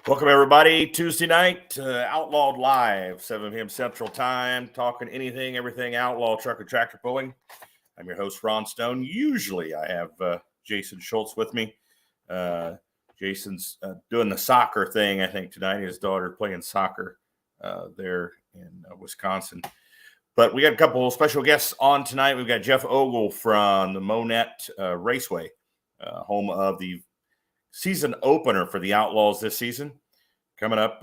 Welcome, everybody. Tuesday night, Outlawed Live, 7 p.m. Central Time, talking anything, everything outlaw truck and tractor pulling. I'm your host, Ron Stone. Usually I have Jason Schultz with me. Jason's doing the soccer thing, I think, tonight. His daughter playing soccer there in Wisconsin. But we got a couple of special guests on tonight. We've got Jeff Ogle from the Monett Raceway, home of the season opener for the Outlaws this season. Coming up,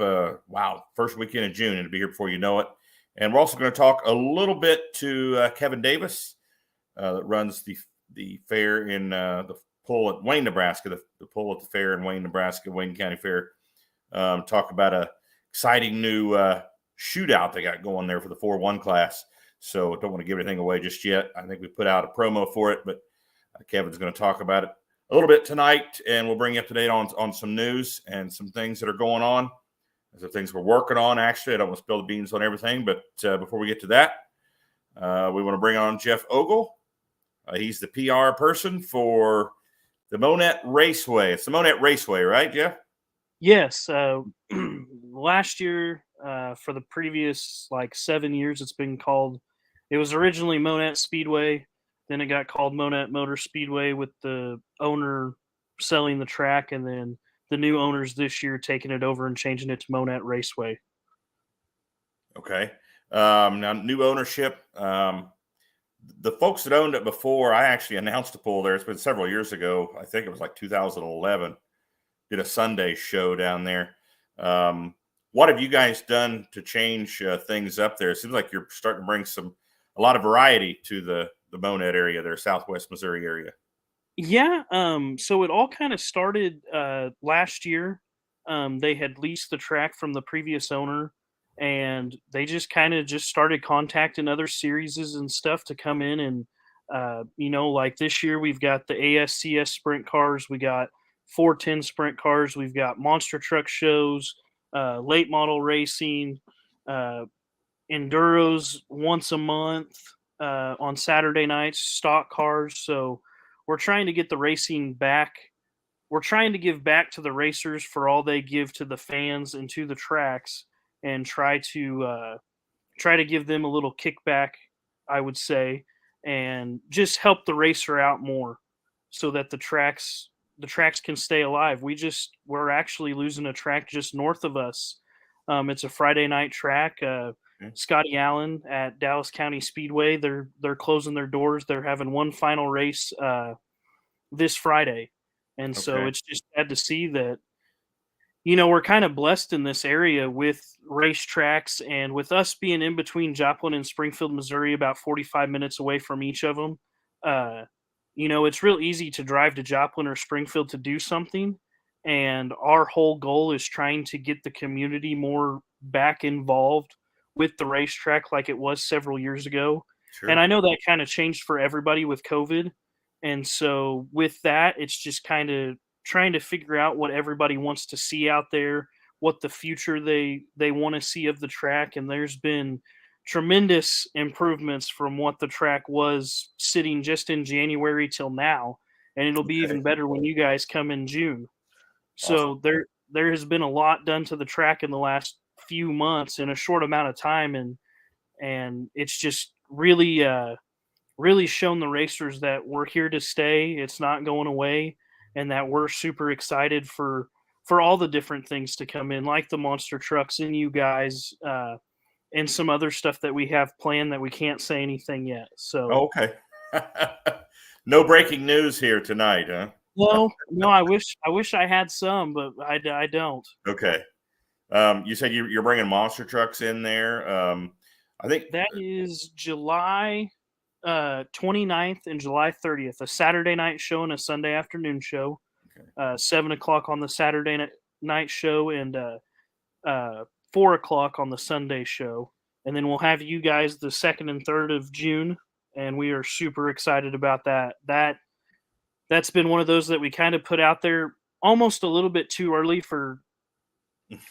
first weekend in June. It'll be here before you know it. And we're also going to talk a little bit to Kevin Davis that runs the fair in the pull at Wayne, Nebraska, the pull at the fair in Wayne, Nebraska, Wayne County Fair. Talk about a exciting new shootout they got going there for the 4-1 class. So don't want to give anything away just yet. I think we put out a promo for it, but Kevin's going to talk about it a little bit tonight, and we'll bring you up to date on some news and some things that are going on. There's some things we're working on, actually. I don't want to spill the beans on everything, but before we get to that, we want to bring on Jeff Ogle. He's the PR person for the Monett Raceway. It's the Monett Raceway, right, Jeff? Yes. Last year, for the previous 7 years, it's been called, it was originally Monett Speedway. Then it got called Monett Motor Speedway with the owner selling the track, and then the new owners this year taking it over and changing it to Monett Raceway. Okay. Now, new ownership. The folks that owned it before, I actually announced a pull there. It's been several years ago. I think it was 2011. Did a Sunday show down there. What have you guys done to change things up there? It seems like you're starting to bring a lot of variety to the Monett area there, Southwest Missouri area. Yeah. So it all kind of started last year. They had leased the track from the previous owner, and they just kind of started contacting other series and stuff to come in. And, like this year, we've got the ASCS sprint cars. We got 410 sprint cars. We've got monster truck shows, late model racing, enduros once a month. On Saturday nights, stock cars. So we're trying to get the racing back. We're trying to give back to the racers for all they give to the fans and to the tracks, and try to give them a little kickback, I would say, and just help the racer out more so that the tracks can stay alive. We're actually losing a track just north of us. It's a Friday night track. Scotty Allen at Dallas County Speedway. They're closing their doors. They're having one final race this Friday, and so it's just sad to see that. We're kind of blessed in this area with racetracks, and with us being in between Joplin and Springfield, Missouri, about 45 minutes away from each of them. It's real easy to drive to Joplin or Springfield to do something, and our whole goal is trying to get the community more back involved with the racetrack like it was several years ago. Sure. And I know that kind of changed for everybody with COVID. And so with that, it's just kind of trying to figure out what everybody wants to see out there, what the future they want to see of the track. And there's been tremendous improvements from what the track was sitting just in January till now. And it'll be even better when you guys come in June. So there has been a lot done to the track in the last few months in a short amount of time, and it's just really shown the racers that we're here to stay. It's not going away, and that we're super excited for all the different things to come in, like the monster trucks and you guys, and some other stuff that we have planned that we can't say anything yet. So okay. No breaking news here tonight, huh? No, I wish I had some, but I don't. Okay. You said you're bringing monster trucks in there. I think that is July 29th and July 30th, a Saturday night show and a Sunday afternoon show. 7 o'clock on the Saturday night show and 4 o'clock on the Sunday show. And then we'll have you guys the 2nd and 3rd of June, and we are super excited about that. That's been one of those that we kind of put out there almost a little bit too early for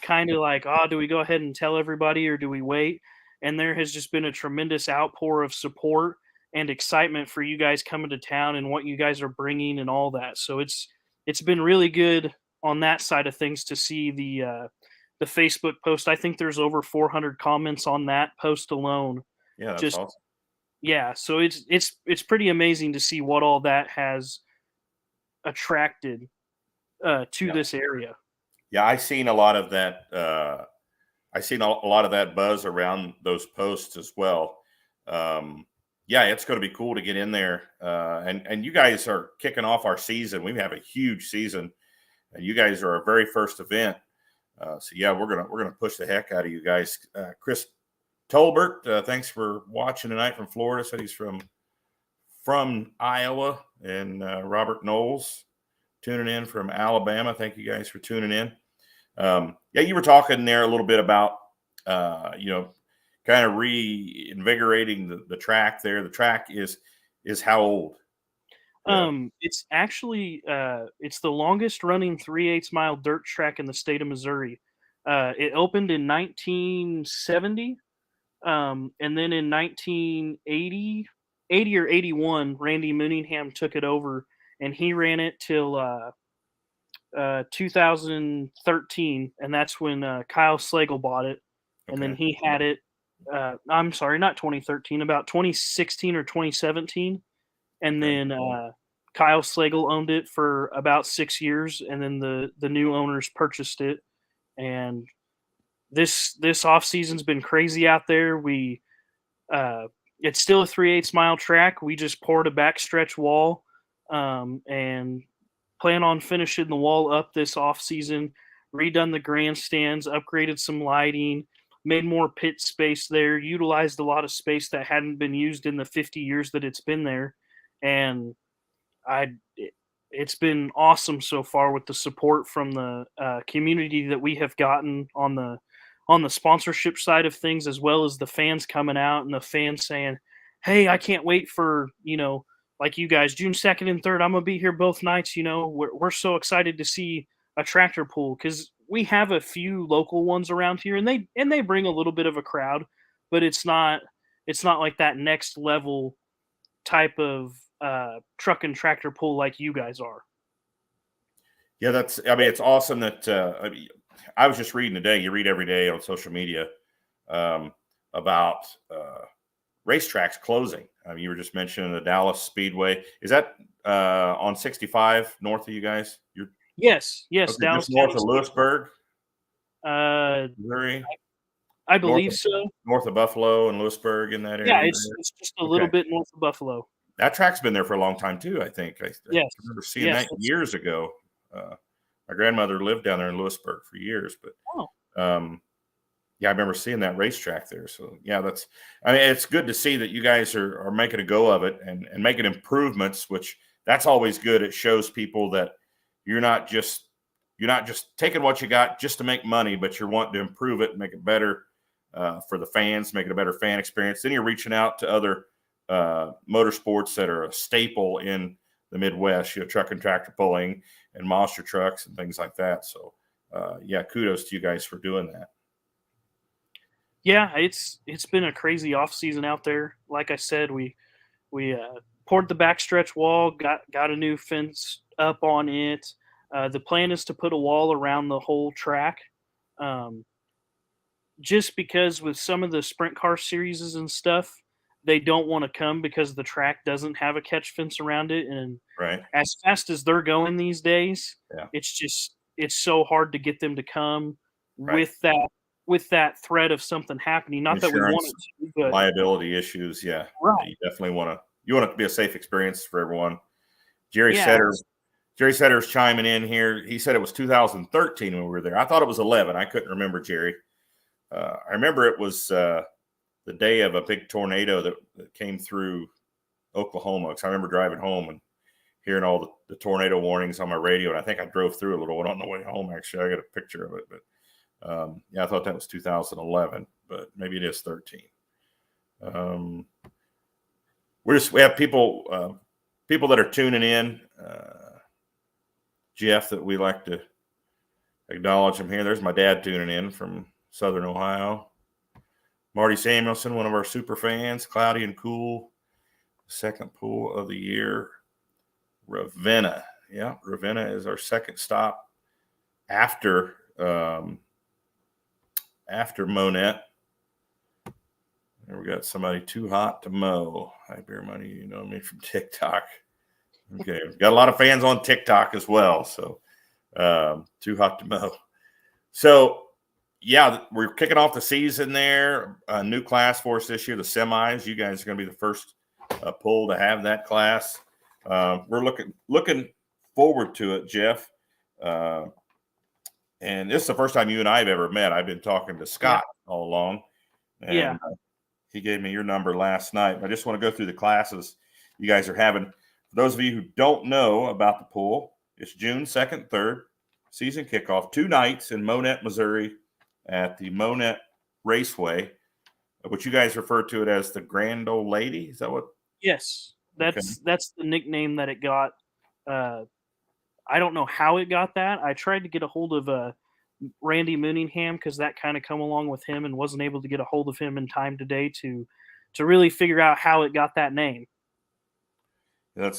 kind of do we go ahead and tell everybody or do we wait? And there has just been a tremendous outpour of support and excitement for you guys coming to town and what you guys are bringing and all that. So it's been really good on that side of things to see the Facebook post. I think there's over 400 comments on that post alone. Yeah, that's Just awesome. yeah, so it's pretty amazing to see what all that has attracted to Yeah. this area. Yeah, I seen a lot of that. I seen a lot of that buzz around those posts as well. Yeah, it's going to be cool to get in there. And you guys are kicking off our season. We have a huge season, and you guys are our very first event. So yeah, we're gonna push the heck out of you guys. Chris Tolbert, thanks for watching tonight from Florida. Said he's from Iowa, and Robert Knowles tuning in from Alabama. Thank you guys for tuning in. Yeah, you were talking there a little bit about, kind of reinvigorating the track there. The track is how old? Yeah. It's actually it's the longest running 3/8 mile dirt track in the state of Missouri. It opened in 1970, and then in 1980, 80 or 81, Randy Mooningham took it over, and he ran it till 2013, and that's when Kyle Slagle bought it, and then Okay. he had it. I'm sorry, not 2013, about 2016 or 2017, and Okay. then Kyle Slagle owned it for about 6 years, and then the new owners purchased it. And this off season's been crazy out there. It's still a 3/8 mile track. We just poured a backstretch wall, and plan on finishing the wall up this off season. Redone the grandstands, upgraded some lighting, made more pit space there, utilized a lot of space that hadn't been used in the 50 years that it's been there, and it's been awesome so far with the support from the community that we have gotten on the sponsorship side of things, as well as the fans coming out and the fans saying, "Hey, I can't wait for like you guys, June 2nd and 3rd. I'm gonna be here both nights. We're so excited to see a tractor pull because we have a few local ones around here, and they bring a little bit of a crowd, but it's not like that next level type of truck and tractor pull like you guys are." Yeah, it's awesome that I was just reading today. You read every day on social media about racetracks closing. You were just mentioning the Dallas Speedway. Is that on 65 north of you guys? You're Yes, okay, Dallas just north County. of Lewisburg, Uh, Missouri, I north believe of so. Buffalo and Lewisburg in that Yeah, area it's just a there. little Okay, bit north of Buffalo. that track's been there for a long time too. I think I Yes, remember seeing yes. that years ago. My grandmother lived down there in Lewisburg for years, but Oh, yeah, I remember seeing that racetrack there. So yeah, it's good to see that you guys are making a go of it and making improvements, which that's always good. It shows people that you're not just taking what you got just to make money, but you're wanting to improve it and make it better for the fans, make it a better fan experience. Then you're reaching out to other motorsports that are a staple in the Midwest, truck and tractor pulling and monster trucks and things like that. So yeah, kudos to you guys for doing that. yeah. It's been a crazy off season out there. Like I said, we poured the backstretch wall, got a new fence up on it. The plan is to put a wall around the whole track. Um, just because with some of the sprint car series and stuff, they don't want to come because the track doesn't have a catch fence around it. And Right. as fast as they're going these days, Yeah. it's so hard to get them to come Right. with that threat of something happening. Not that we want Insurance, it to, but liability issues. Yeah. right. You definitely want it to be a safe experience for everyone. Yeah. Jerry Setter's chiming in here. He said it was 2013 when we were there. I thought it was 11. I couldn't remember, Jerry. I remember it was the day of a big tornado that came through Oklahoma. Because I remember driving home and hearing all the tornado warnings on my radio. And I think I drove through a little one on the way home. Actually, I got a picture of it. But yeah, I thought that was 2011, but maybe it is 13. We have people that are tuning in. Jeff, that we like to acknowledge him here. There's my dad tuning in from Southern Ohio. Marty Samuelson, one of our super fans. Cloudy and cool. Second pool of the year. Ravenna. Yeah, Ravenna is our second stop after Monett. There we got somebody too hot to mow. Hi, Beer Money. You know me from TikTok. Okay. We've got a lot of fans on TikTok as well. So too hot to mow. So, yeah, we're kicking off the season there. A new class for us this year, the semis. You guys are going to be the first pull to have that class. We're looking forward to it, Jeff. And this is the first time you and I have ever met. I've been talking to Scott all along. And he gave me your number last night. I just want to go through the classes you guys are having. For those of you who don't know about the pool, it's June 2nd, 3rd, season kickoff, 2 nights in Monett, Missouri at the Monett Raceway, which you guys refer to it as the Grand Old Lady. Is that what? Yes, that's the nickname that it got. I don't know how it got that. I tried to get a hold of Randy Mooningham because that kind of come along with him and wasn't able to get a hold of him in time today to really figure out how it got that name. You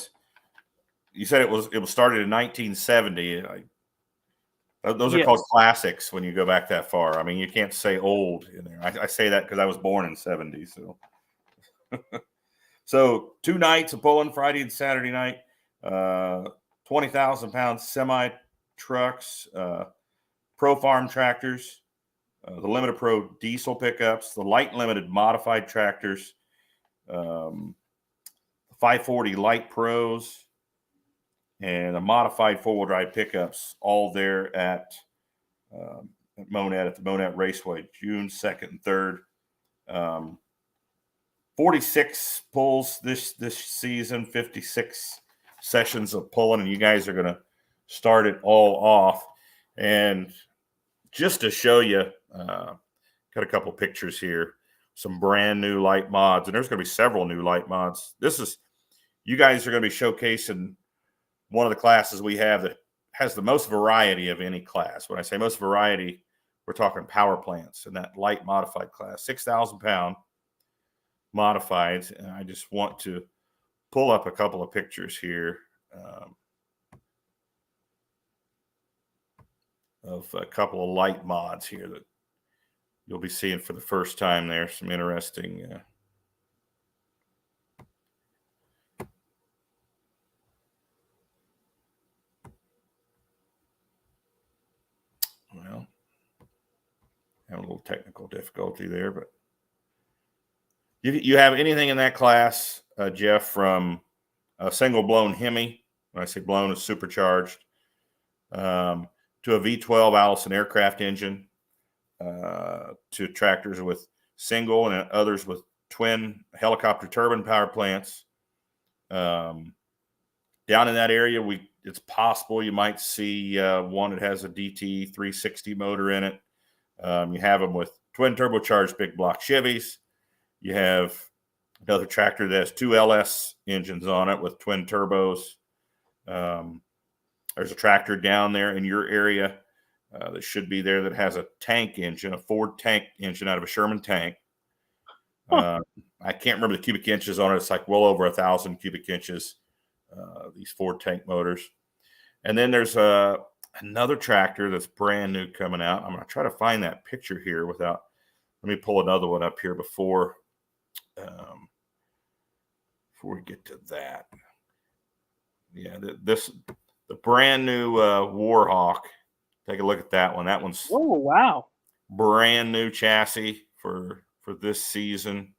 said it was started in 1970. Those are called classics when you go back that far. I mean, you can't say old in there. I say that because I was born in 70. So, so 2 nights of pulling, Friday and Saturday night. 20,000-pound semi trucks, Pro Farm tractors, the Limited Pro diesel pickups, the light limited modified tractors, 540 light pros, and the modified 4-wheel drive pickups, all there at Monett, at the Monett Raceway, June 2nd and 3rd. 46 pulls this season, 56 sessions of pulling, and you guys are going to start it all off. And just to show you, got a couple pictures here, some brand new light mods, and there's going to be several new light mods. You guys are going to be showcasing one of the classes we have that has the most variety of any class. When I say most variety, we're talking power plants in that light modified class, 6,000-pound modifieds. And I just want to pull up a couple of pictures here of a couple of light mods here that you'll be seeing for the first time there. Some interesting well, having a little technical difficulty there, but you have anything in that class, Jeff, from a single blown Hemi, when I say blown, is supercharged, to a V12 Allison aircraft engine, to tractors with single and others with twin helicopter turbine power plants. Down in that area, it's possible you might see one that has a DT 360 motor in it. You have them with twin turbocharged big block Chevys. You have another tractor that has 2 LS engines on it with twin turbos. There's a tractor down there in your area that should be there that has a tank engine, a Ford tank engine out of a Sherman tank. I can't remember the cubic inches on it. It's like well over 1,000 cubic inches, these Ford tank motors. And then there's another tractor that's brand new coming out. I'm going to try to find that picture here let me pull another one up here before we get to that. Yeah, the brand new Warhawk. Take a look at that one. That one's wow, brand new chassis for this season.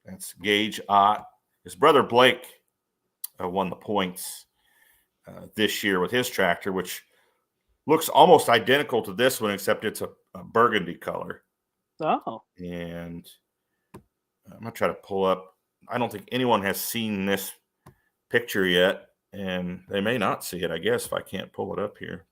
That's Gage Ott. His brother Blake won the points this year with his tractor, which looks almost identical to this one, except it's a burgundy color. Oh, and I'm gonna try to pull up. I don't think anyone has seen this picture yet, and they may not see it, I guess, if I can't pull it up here.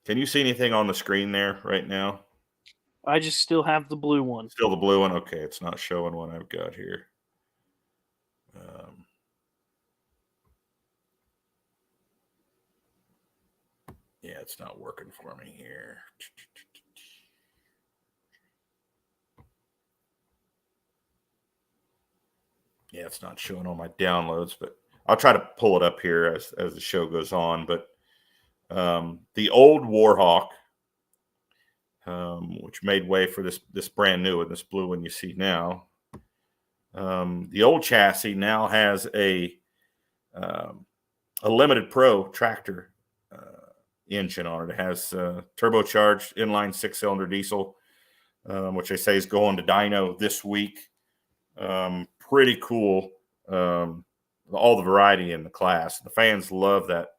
Can you see anything on the screen there right now? I just still have the blue one. Still the blue one? Okay, it's not showing what I've got here. Yeah, it's not working for me here. Yeah, it's not showing on my downloads, but I'll try to pull it up here as the show goes on. But the old Warhawk, which made way for this brand new one, this blue one you see now. The old chassis now has a limited pro tractor engine on it. It has turbocharged inline 6-cylinder diesel, which they say is going to dyno this week. Pretty cool. All the variety in the class. The fans love that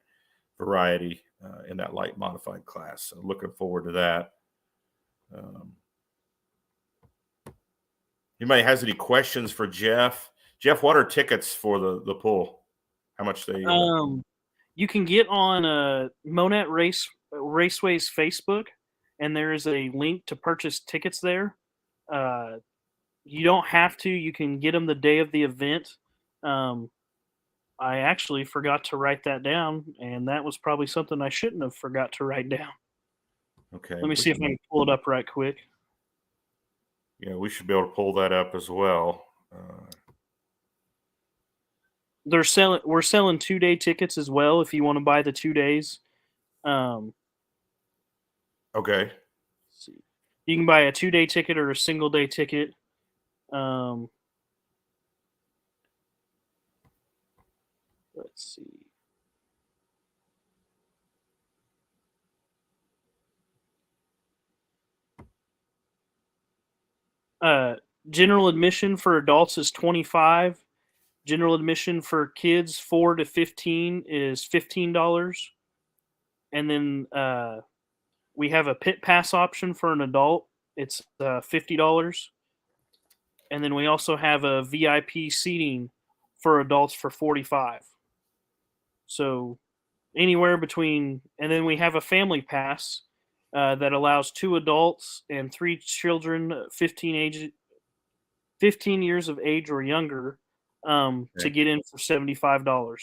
variety in that light modified class. So looking forward to that. Anybody has any questions for Jeff? Jeff, what are tickets for the pool? How much they? You can get on Monett Raceway's Facebook, and there is a link to purchase tickets there. You don't have to. You can get them the day of the event. I actually forgot to write that down, and that was probably something I shouldn't have forgot to write down. Okay. Let me see if I can pull it up right quick. Yeah, we should be able to pull that up as well. We're selling 2-day tickets as well if you want to buy the 2 days. Okay. Let's see. You can buy a 2-day ticket or a single-day ticket. Let's see. General admission for adults is $25. General admission for kids 4 to 15 is $15. And then we have a pit pass option for an adult. It's $50. And then we also have a VIP seating for adults for $45. So anywhere between, and then we have a family pass that allows 2 adults and 3 children 15 years of age or younger to get in for $75.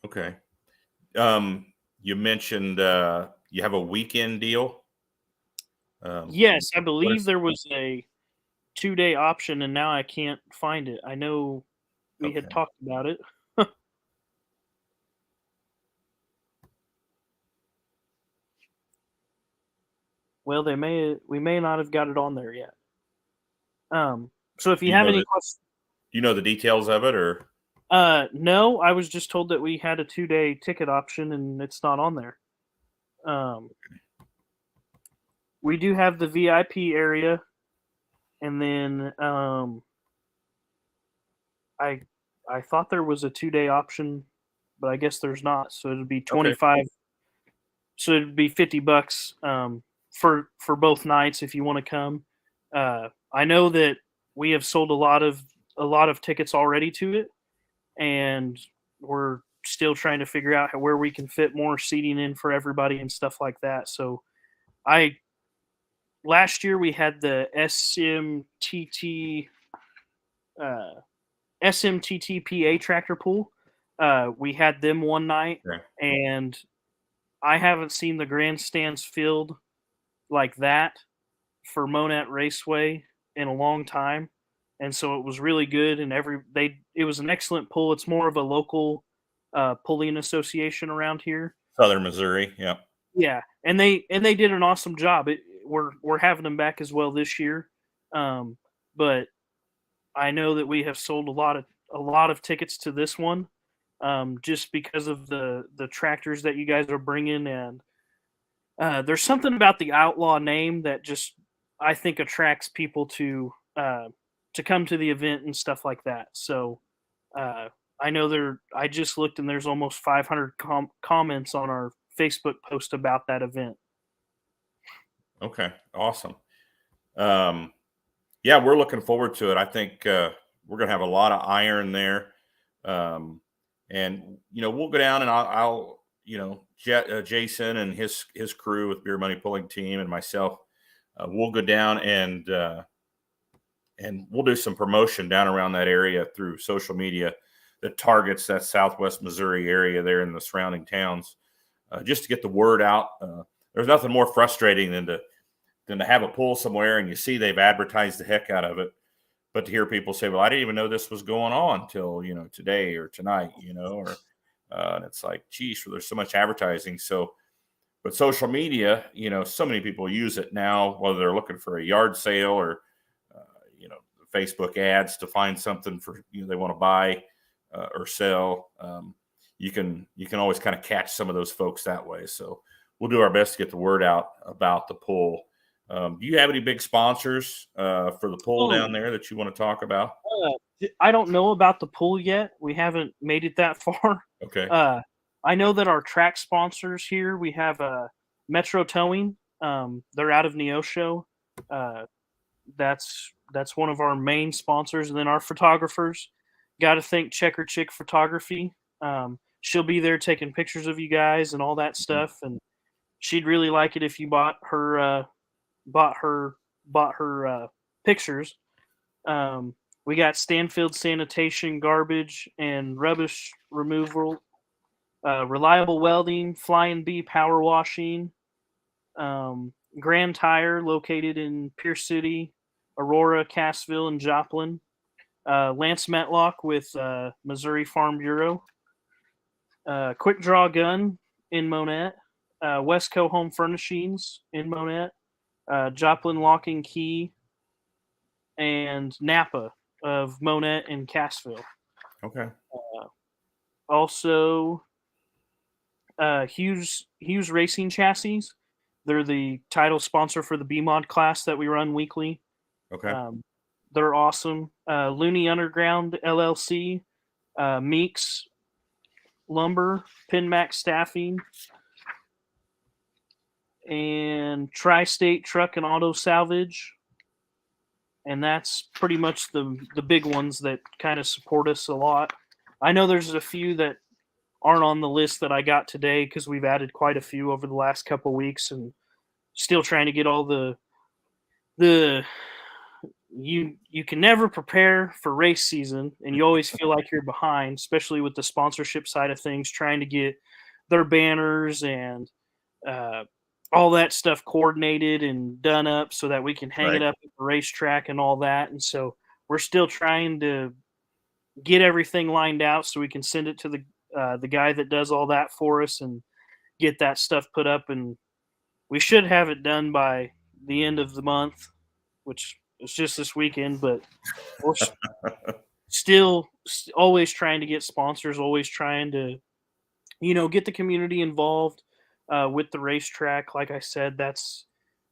Okay. You mentioned you have a weekend deal. Yes, I believe there was a 2-day option, and now I can't find it. I know we had talked about it. Well, we may not have got it on there yet. So if you have any questions, do you know the details of it, or? No, I was just told that we had a 2-day ticket option, and it's not on there. We do have the VIP area, and then I thought there was a 2-day option, but I guess there's not. So it'd be 25. Okay. So it'd be $50 for both nights if you want to come. I know that we have sold a lot of tickets already to it, and we're still trying to figure out where we can fit more seating in for everybody and stuff like that. So last year we had the SMTTPA tractor pool. We had them one night, and I haven't seen the grandstands filled like that for Monett Raceway in a long time. And so it was really good, and it was an excellent pool. It's more of a local pulling association around here, Southern Missouri. Yeah, yeah, and they did an awesome job. We're having them back as well this year, but I know that we have sold a lot of tickets to this one, just because of the tractors that you guys are bringing, and there's something about the Outlaw name that just I think attracts people to come to the event and stuff like that. So I know I just looked, and there's almost 500 comments on our Facebook post about that event. Okay, awesome. Yeah, we're looking forward to it. I think we're going to have a lot of iron there, and we'll go down, and I'll Jason and his crew with Beer Money Pulling Team and myself, we'll go down and we'll do some promotion down around that area through social media that targets that Southwest Missouri area there in the surrounding towns, just to get the word out. There's nothing more frustrating than to have a pool somewhere and you see they've advertised the heck out of it, But to hear people say, well, I didn't even know this was going on till, today or tonight, and it's like, geez, there's so much advertising. So, but social media, so many people use it now, whether they're looking for a yard sale or, Facebook ads to find something for, they want to buy or sell. You can always kind of catch some of those folks that way. So we'll do our best to get the word out about the pull. Do you have any big sponsors for the pull down there that you want to talk about? I don't know about the pull yet. We haven't made it that far. Okay. I know that our track sponsors here, we have Metro Towing. They're out of Neosho. That's one of our main sponsors. And then our photographers, got to thank Checker Chick Photography. She'll be there taking pictures of you guys and all that stuff. And she'd really like it if you bought her pictures. We got Stanfield Sanitation, Garbage and Rubbish Removal, Reliable Welding, Flying Bee Power Washing, Grand Tire, located in Pierce City, Aurora, Cassville, and Joplin. Lance Metlock with Missouri Farm Bureau. Quick Draw Gun in Monett. Westco Home Furnishings in Monett. Joplin Lock and Key. And Napa of Monett and Cassville. Okay. Also, Hughes Racing Chassis. They're the title sponsor for the B-Mod class that we run weekly. Okay. They're awesome. Looney Underground LLC, Meeks Lumber, Pinmax Staffing, and Tri-State Truck and Auto Salvage. And that's pretty much the big ones that kind of support us a lot. I know there's a few that aren't on the list that I got today because we've added quite a few over the last couple of weeks and still trying to get all the you can never prepare for race season, and you always feel like you're behind, especially with the sponsorship side of things, trying to get their banners and all that stuff coordinated and done up so that we can hang it up at the racetrack and all that. And so we're still trying to get everything lined out so we can send it to the guy that does all that for us and get that stuff put up. And we should have it done by the end of the month, which is just this weekend, but we're still always trying to get sponsors, always trying to, get the community involved with the racetrack. Like I said, that's,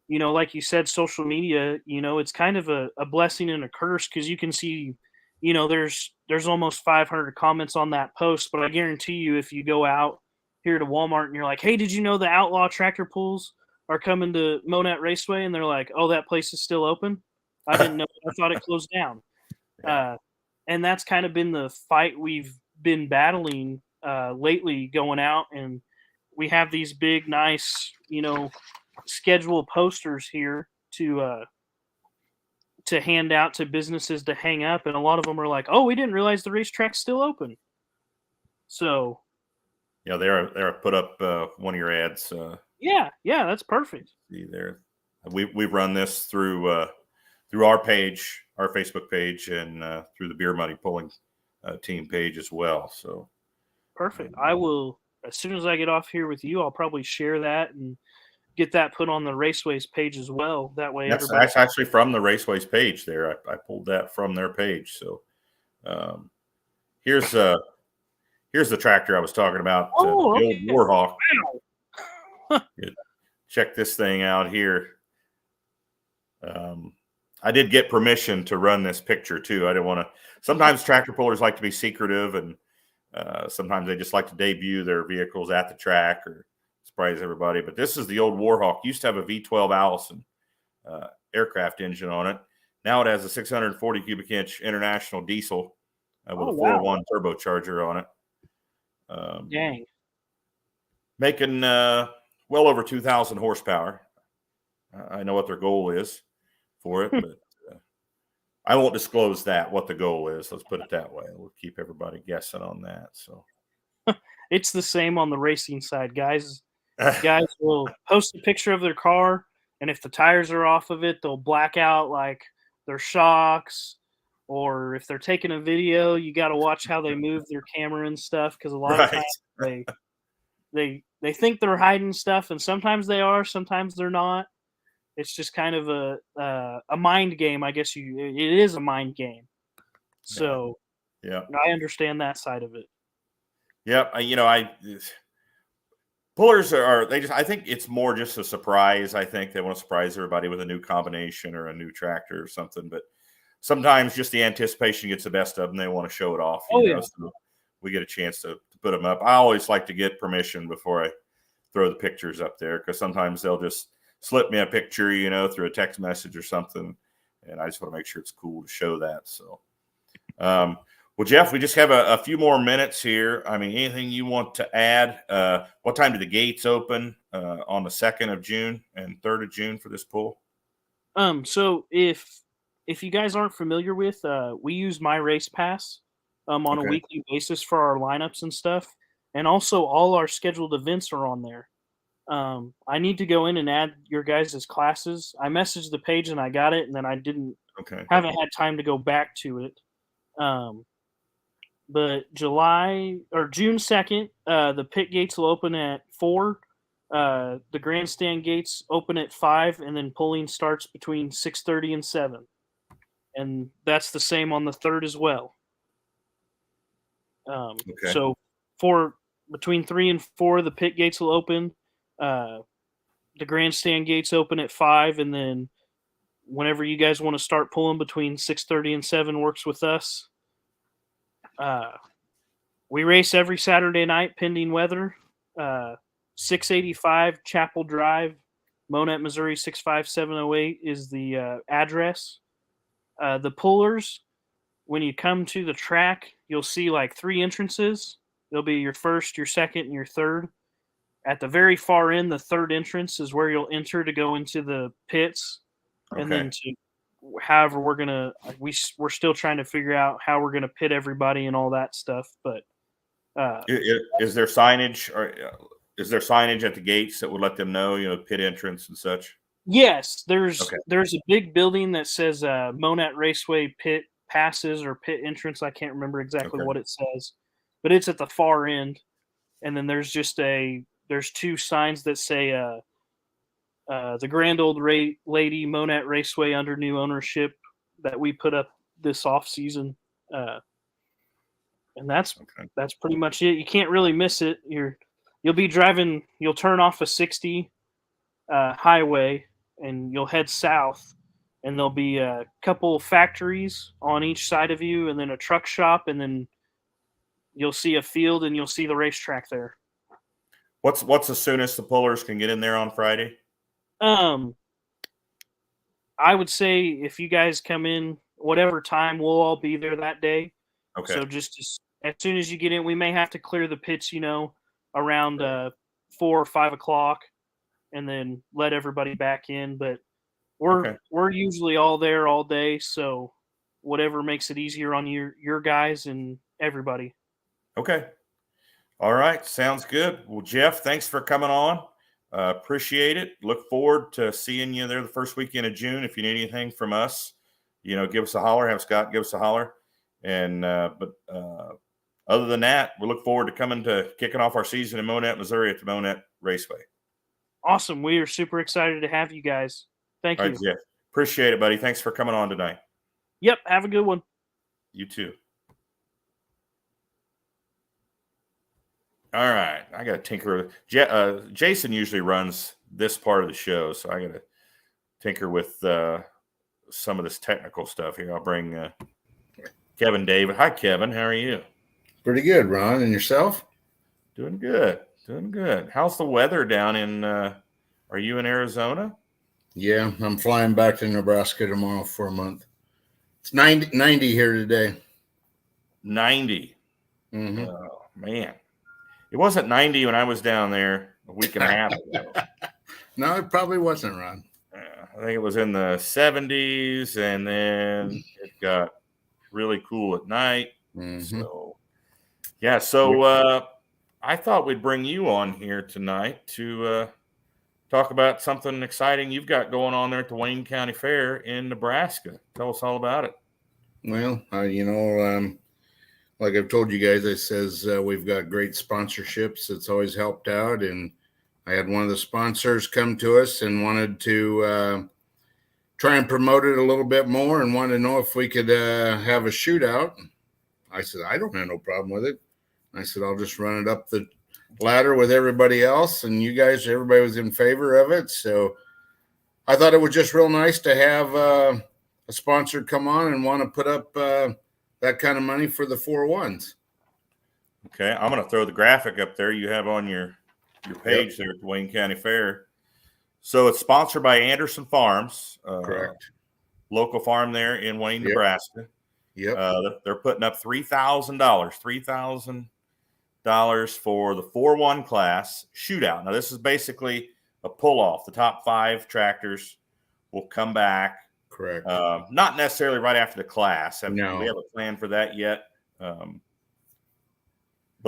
like you said, social media, it's kind of a blessing and a curse because you can see, there's almost 500 comments on that post, but I guarantee you if you go out here to Walmart and you're like, hey, did you know the Outlaw tractor pulls are coming to Monett Raceway? And they're like, oh, that place is still open? I didn't know. I thought it closed down. And that's kind of been the fight we've been battling lately, going out, and we have these big, nice, schedule posters here to hand out to businesses to hang up, and a lot of them are like, "Oh, we didn't realize the racetrack's still open." So, yeah, they're put up one of your ads. Yeah, that's perfect. See there, we've run this through our page, our Facebook page, and through the Beer Money Pulling team page as well. So perfect. I will, as soon as I get off here with you, I'll probably share that and get that put on the Raceways page as well. That way, that's actually from the Raceways page there. I pulled that from their page. So here's the tractor I was talking about. The old Warhawk. Wow. Check this thing out here. I did get permission to run this picture too. I didn't want to. Sometimes tractor pullers like to be secretive, and sometimes they just like to debut their vehicles at the track or surprise everybody. But this is the old Warhawk. Used to have a V12 Allison aircraft engine on it. Now it has a 640 cubic inch international diesel with a 4.1 turbocharger on it. Dang. Making well over 2,000 horsepower. I know what their goal is for it, but I won't disclose what the goal is. Let's put it that way. We'll keep everybody guessing on that. So it's the same on the racing side, guys. Guys will post a picture of their car, and if the tires are off of it, they'll black out like their shocks, or if they're taking a video, you got to watch how they move their camera and stuff, because a lot of Right. times they think they're hiding stuff, and sometimes they are, sometimes they're not. It's just kind of a mind game, I guess. It is a mind game. So Yeah. I understand that side of it. Yep. Pullers are they just I think it's more just a surprise. I think they want to surprise everybody with a new combination or a new tractor or something. But sometimes just the anticipation gets the best of them. They want to show it off. Yeah. So we get a chance to put them up. I always like to get permission before I throw the pictures up there, because sometimes they'll just slip me a picture, through a text message or something. And I just want to make sure it's cool to show that. So, well, Jeff, we just have a few more minutes here. I mean, anything you want to add? What time do the gates open on the 2nd of June and 3rd of June for this pool? So if you guys aren't familiar with, we use My Race Pass on a weekly basis for our lineups and stuff, and also all our scheduled events are on there. I need to go in and add your guys' classes. I messaged the page and I got it, and then I haven't had time to go back to it. But June 2nd, the pit gates will open at 4. The grandstand gates open at 5, and then pulling starts between 6:30 and 7. And that's the same on the 3rd as well. So for between 3 and 4, the pit gates will open. The grandstand gates open at 5, and then whenever you guys want to start pulling between 6:30 and 7 works with us. We race every Saturday night pending weather. 685 Chapel Drive, Monett, Missouri 65708 is the address. The pullers, when you come to the track, you'll see like 3 entrances. There'll be your first, your second, and your third. At the very far end, the third entrance is where you'll enter to go into the pits, and then however we're still trying to figure out how we're gonna pit everybody and all that stuff. But is there signage at the gates that would let them know, pit entrance and such? Yes, there's a big building that says Monett Raceway Pit Passes or Pit Entrance. I can't remember exactly what it says, but it's at the far end. And then there's 2 signs that say the Grand Old Lady Monett Raceway under new ownership that we put up this off season. And that's pretty much it. You can't really miss it. You'll be driving. You'll turn off a 60 highway and you'll head south. And there'll be a couple factories on each side of you, and then a truck shop, and then you'll see a field and you'll see the racetrack there. What's the soonest the pullers can get in there on Friday? I would say if you guys come in whatever time, we'll all be there that day. Okay. So just as soon as you get in, we may have to clear the pits, around 4 or 5 o'clock, and then let everybody back in. But we're usually all there all day, so whatever makes it easier on your guys and everybody. Okay. All right. Sounds good. Well, Jeff, thanks for coming on. Appreciate it. Look forward to seeing you there the first weekend of June. If you need anything from us, give us a holler. Have Scott give us a holler. And but other than that, we look forward to kicking off our season in Monett, Missouri at the Monett Raceway. Awesome. We are super excited to have you guys. Thank you. All right, Jeff. Appreciate it, buddy. Thanks for coming on tonight. Yep. Have a good one. You too. All right. I got to tinker. Jason usually runs this part of the show, so I got to tinker with some of this technical stuff here. I'll bring Kevin David. Hi, Kevin. How are you? Pretty good, Ron. And yourself? Doing good. Doing good. How's the weather down in are you in Arizona? Yeah, I'm flying back to Nebraska tomorrow for a month. It's 90 here today. 90. Mm-hmm. Oh, man. It wasn't 90 when I was down there a week and a half ago. No, it probably wasn't, Ron. I think it was in the 70s, and then it got really cool at night. Mm-hmm. So, yeah. So I thought we'd bring you on here tonight to talk about something exciting you've got going on there at the Wayne County Fair in Nebraska. Tell us all about it. Well, like I've told you guys, I says we've got great sponsorships. It's always helped out, and I had one of the sponsors come to us and wanted to try and promote it a little bit more, and wanted to know if we could have a shootout. I said I don't have no problem with it. I said I'll just run it up the ladder with everybody else, and you guys, everybody was in favor of it. So I thought it was just real nice to have a sponsor come on and want to put up that kind of money for the 4-1s. Okay, I'm going to throw the graphic up there you have on your page there at the Wayne County Fair. So it's sponsored by Anderson Farms, Correct. Local farm there in Wayne, Nebraska. Yep. They're putting up $3,000 for the 4-1 class shootout. Now this is basically a pull off. The top 5 tractors will come back. Correct. Not necessarily right after the class. No. We have a plan for that yet. Will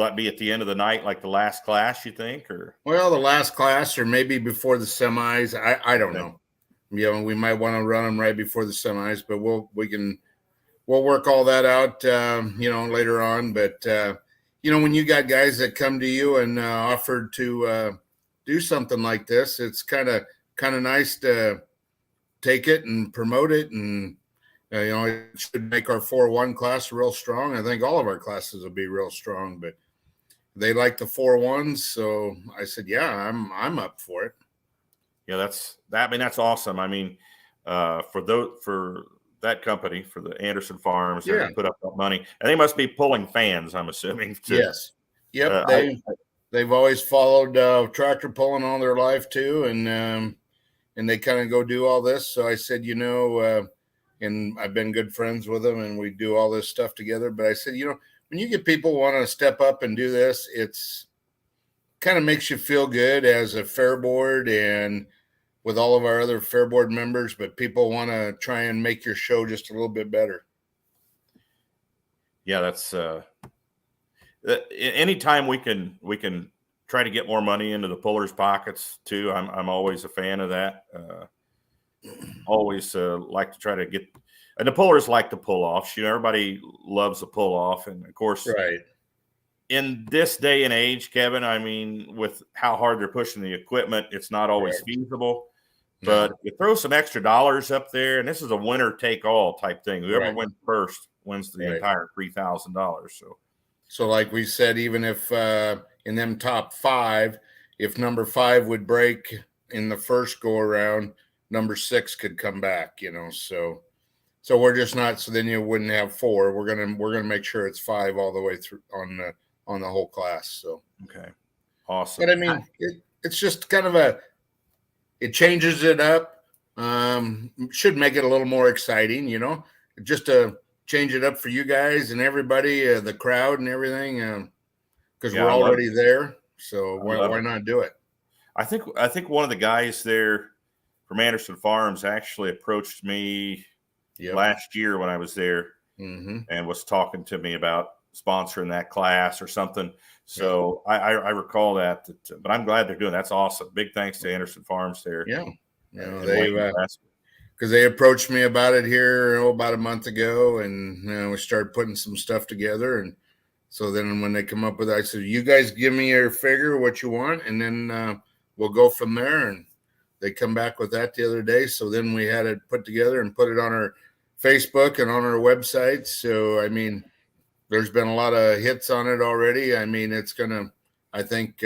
that be at the end of the night, like the last class, you think? Or well, the last class, or maybe before the semis. I don't know. We might want to run them right before the semis, but we'll work all that out, later on. But when you got guys that come to you and offer to do something like this, it's kind of nice to take it and promote it, and it should make our 4-1 class real strong. I think all of our classes will be real strong, but they like the 4-1s, so I said, yeah, I'm up for it. Yeah, that's awesome. I mean, for that company, for the Anderson Farms, they put up that money, and they must be pulling fans, I'm assuming. Yes. Yep. They've always followed tractor pulling all their life too, and they kind of go do all this. So I said, and I've been good friends with them, and we do all this stuff together. But I said, when you get people want to step up and do this, it's kind of makes you feel good as a fair board and with all of our other fair board members, but people want to try and make your show just a little bit better. Yeah, that's anytime we can try to get more money into the pullers' pockets too. I'm always a fan of that. Always like to try to get, and the pullers like to pull offs. Everybody loves a pull off, and of course, right. In this day and age, Kevin, I mean, with how hard they're pushing the equipment, it's not always feasible. But you throw some extra dollars up there, and this is a winner take all type thing. Whoever wins first wins the entire $3,000. So like we said, even if in them top 5, if number 5 would break in the first go around, number 6 could come back. So we're just not. So then you wouldn't have 4. We're gonna make sure it's 5 all the way through on the whole class. So okay, awesome. But I mean, it's just kind of it changes it up. Should make it a little more exciting, just to change it up for you guys and everybody, the crowd and everything, because we're already there. So why not do it? I think one of the guys there from Anderson Farms actually approached me last year when I was there and was talking to me about sponsoring that class or something. So I recall that, but I'm glad they're doing that. That's awesome. Big thanks to Anderson Farms there. Yeah. Because they approached me about it here about a month ago, and we started putting some stuff together. And so then when they come up with it, I said, you guys give me your figure, what you want, and then we'll go from there. And they come back with that the other day. So then we had it put together and put it on our Facebook and on our website. So, I mean, there's been a lot of hits on it already. I mean, it's going to, I think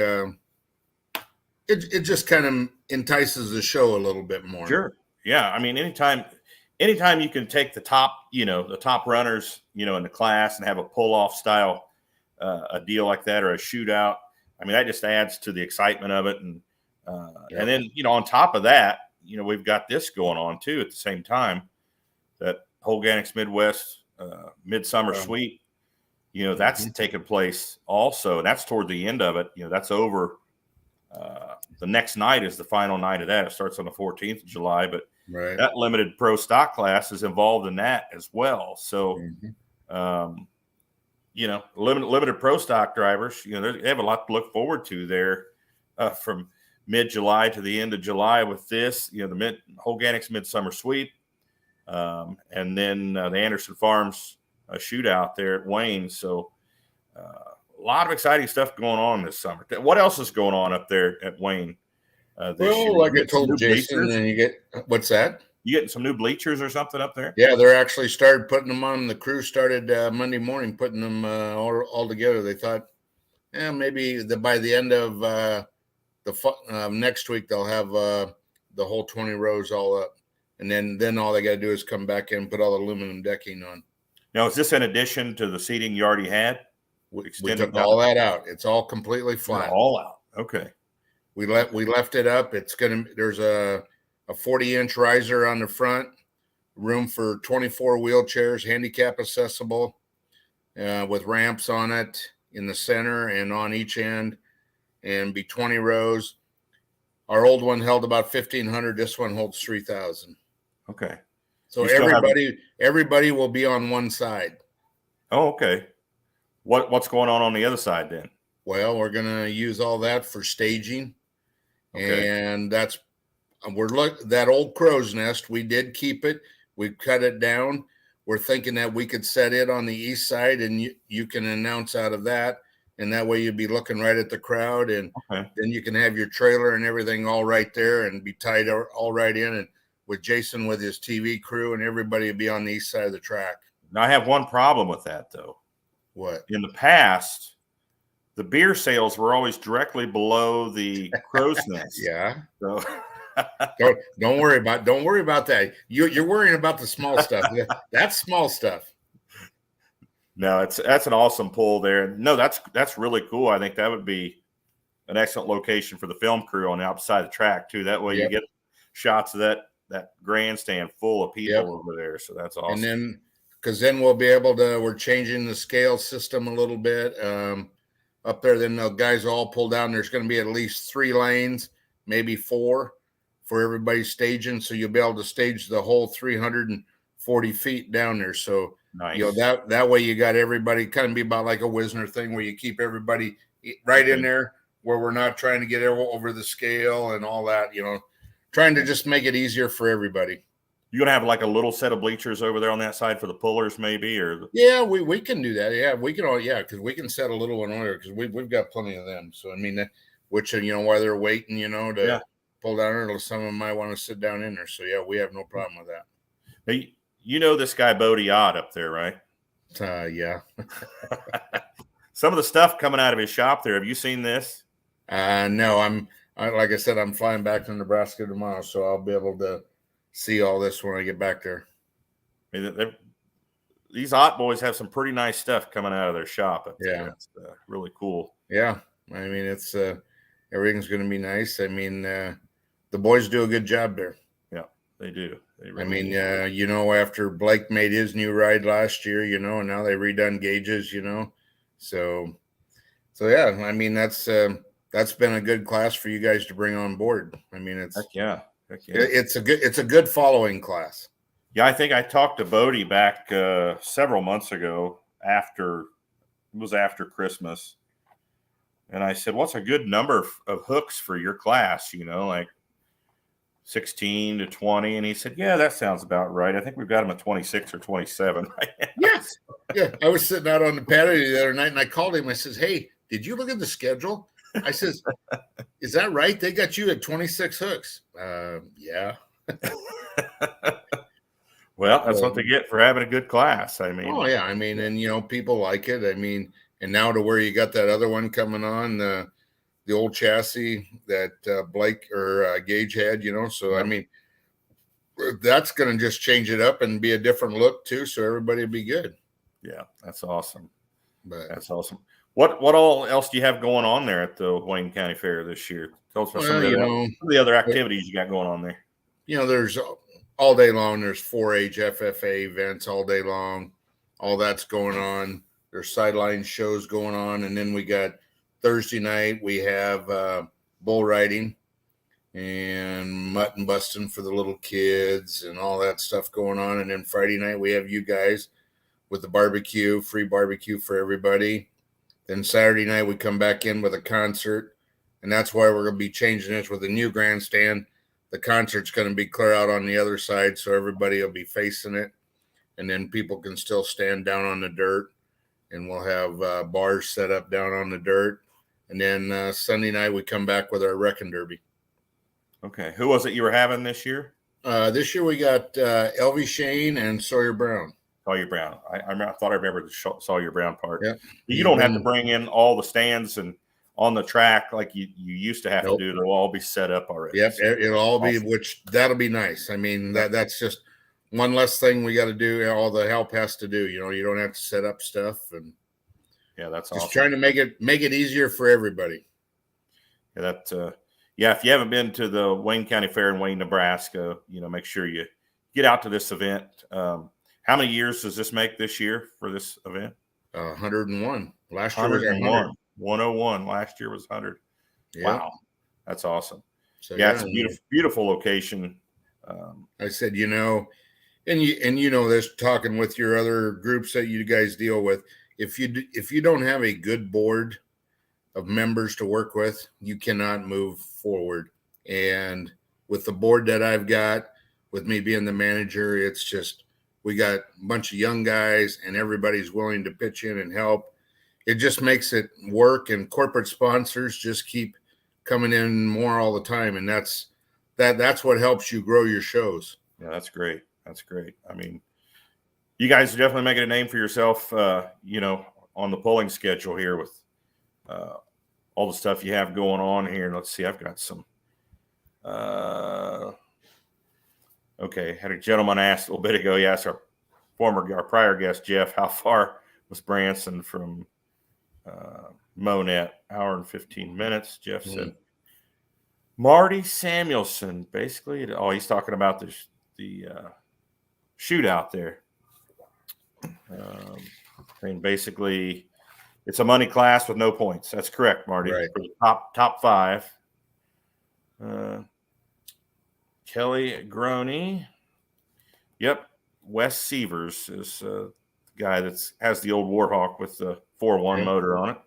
it just kind of entices the show a little bit more. Sure. Yeah. I mean, anytime you can take the top, the top runners, in the class and have a pull off style, a deal like that or a shootout. I mean, that just adds to the excitement of it. And then, on top of that, we've got this going on too at the same time, that Organics Midwest Midsummer Sweep. That's taking place also. And that's toward the end of it. That's over. The next night is the final night of that. It starts on the 14th of July, but that limited pro stock class is involved in that as well. So, limited pro stock drivers, they have a lot to look forward to there from mid-July to the end of July with this, the Organics Midsummer Sweep. and then the Anderson Farms shootout there at Wayne. So a lot of exciting stuff going on this summer. What else is going on up there at Wayne this year? Well, like I told Jason, and you get what's that? You getting some new bleachers or something up there? Yeah, they're actually started putting them on. The crew started Monday morning putting them all together. They thought, maybe by the end of next week they'll have the whole 20 rows all up, and then all they got to do is come back in and put all the aluminum decking on. Now, is this in addition to the seating you already had? We took all that out. It's all completely flat. All out. Okay. We left it up. There's a 40-inch riser on the front, room for 24 wheelchairs, handicap accessible, with ramps on it in the center and on each end, and be 20 rows. Our old one held about 1,500. This one holds 3,000. Okay. So everybody will be on one side. Oh, okay. What's going on the other side then? Well, we're going to use all that for staging. Okay. And that old crow's nest, we did keep it. We cut it down. We're thinking that we could set it on the east side, and you can announce out of that. And that way you'd be looking right at the crowd, and then you can have your trailer and everything all right there and be tied all right in. And with Jason with his TV crew and everybody would be on the east side of the track. Now, I have one problem with that, though. What? In the past, the beer sales were always directly below the crow's nest. Yeah. So don't worry about that. You're worrying about the small stuff. That's small stuff. No, that's an awesome pull there. No, that's really cool. I think that would be an excellent location for the film crew on the outside of the track too. That way you get shots of that grandstand full of people over there. So that's awesome. And then we'll be able to. We're changing the scale system a little bit up there. Then the guys all pull down. There's going to be at least 3 lanes, maybe 4, for everybody staging. So you'll be able to stage the whole 340 feet down there. So. Nice. That way you got everybody kind of be about like a Wisner thing where you keep everybody right in there where we're not trying to get over the scale and all that, trying to just make it easier for everybody. You're going to have like a little set of bleachers over there on that side for the pullers maybe, or? Yeah, we can do that. Yeah, we can because we can set a little one on there because we've got plenty of them. So, I mean, which, while they're waiting, to pull down there, some of them might want to sit down in there. So, yeah, we have no problem with that. Hey, you know this guy Bodie Ott up there, right? Yeah. Some of the stuff coming out of his shop there. Have you seen this? No, like I said, I'm flying back to Nebraska tomorrow, so I'll be able to see all this when I get back there. I mean, these Ott boys have some pretty nice stuff coming out of their shop up there. It's really cool. Yeah, I mean, it's everything's going to be nice. I mean, the boys do a good job there. Yeah, they do. After Blake made his new ride last year, and now they redone gauges, so yeah, I mean, that's been a good class for you guys to bring on board. I mean, Heck yeah. It's a good following class. Yeah. I think I talked to Bodie back several months ago after Christmas. And I said, what's a good number of hooks for your class? Like 16 to 20. And he said, yeah, that sounds about right. I think we've got him at 26 or 27 right now. Yes. Yeah. I was sitting out on the patio the other night and I called him. I says, hey, did you look at the schedule? I says, is that right? They got you at 26 hooks. Yeah. Well, that's what they get for having a good class. I mean, oh yeah. I mean, and people like it. I mean, and now to where you got that other one coming on, the old chassis that Blake or Gage had, so I mean, that's going to just change it up and be a different look too. So everybody will be good. Yeah, that's awesome. That's awesome. What all else do you have going on there at the Wayne County Fair this year? Tell us about some of the other activities you got going on there. There's all day long. There's 4-H FFA events all day long. All that's going on. There's sideline shows going on, and then we got Thursday night, we have bull riding and mutton busting for the little kids and all that stuff going on. And then Friday night, we have you guys with the barbecue, free barbecue for everybody. Then Saturday night, we come back in with a concert. And that's why we're going to be changing this with a new grandstand. the concert's going to be clear out on the other side, so everybody will be facing it, and then people can still stand down on the dirt, and we'll have bars set up down on the dirt. And then Sunday night we come back with our wrecking derby. Okay. Who was it you were having this year? This year we got Elvie Shane and Sawyer Brown. Sawyer Brown. I thought I remembered the Sawyer Brown part. Yeah. You don't have to bring in all the stands and on the track like you used to have to do. They'll all be set up already. Yep, So, it'll all be, awesome. which that'll be nice. I mean, that's just one less thing we got to do. All the help has to do. You don't have to set up stuff, and Yeah, that's just awesome. trying to make it easier for everybody. Yeah, if you haven't been to the Wayne County Fair in Wayne, Nebraska, make sure you get out to this event. How many years does this make this year for this event? 101. Last year was 100. 101. Last year was 100. Yep. Wow, that's awesome. So, It's a beautiful, beautiful location. I said, and you know this, talking with your other groups that you guys deal with, if you don't have a good board of members to work with, you cannot move forward. And with the board that I've got, with me being the manager, it's just, we got a bunch of young guys and everybody's willing to pitch in and help. It just makes it work, and corporate sponsors just keep coming in more all the time. And that's what helps you grow your shows. Yeah, that's great. That's great. I mean, you guys are definitely making a name for yourself, on the pulling schedule here with all the stuff you have going on here. Let's see, I've got some. Okay, had a gentleman ask a little bit ago. He asked our prior guest, Jeff, how far was Branson from Monett? Hour and 15 minutes. Jeff said, Marty Samuelson, basically. Oh, he's talking about the shootout there. Basically, it's a money class with no points. That's correct, Marty. Right. For the top five. Kelly Groney. Yep. Wes Severs is the guy that has the old Warhawk with the 4.1 motor on it.